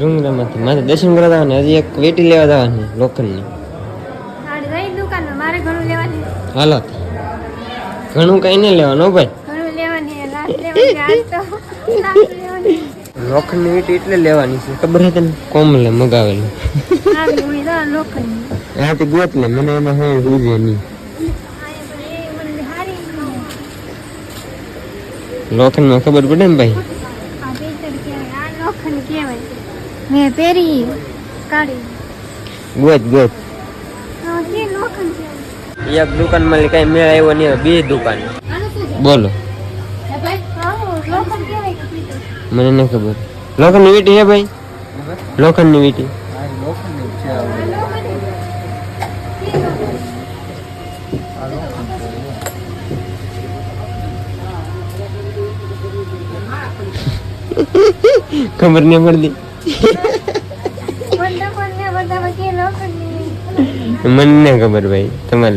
ડુંગરામાંથી મારે દર્શન કરવા જવાનું, હજી એક વેટી લેવા જવાની લોખંડની. મારે ઘણું લેવાની. હાલો ઘણું કઈ નહીં લેવાનું ભાઈ, ઘણું લેવાની લાસ્ટ લેવાની આજ તો લાસ્ટ લેવાની. લોખંડની વીટી એટલે લેવાની છે ખબર છે તને? કોમલે મગાવેલું. આવી ઉઈ દા લોખંડની. ત્યાંથી ગોત લે, મને એમાં હે રૂજે નહીં. લોખંડમાં ખબર પડે ને ભાઈ. મેં પહેરી કાઢી ગોત એક દુકાન માં કઈ મેળ આવ્યો નહીં, બે દુકાન. બોલો મને ન ખબર. લોખંડ ની વીટી હે ભાઈ? લોખંડ ની વીટી ખબર નહીં પડતી. મને ખબર ભાઈ, તમારે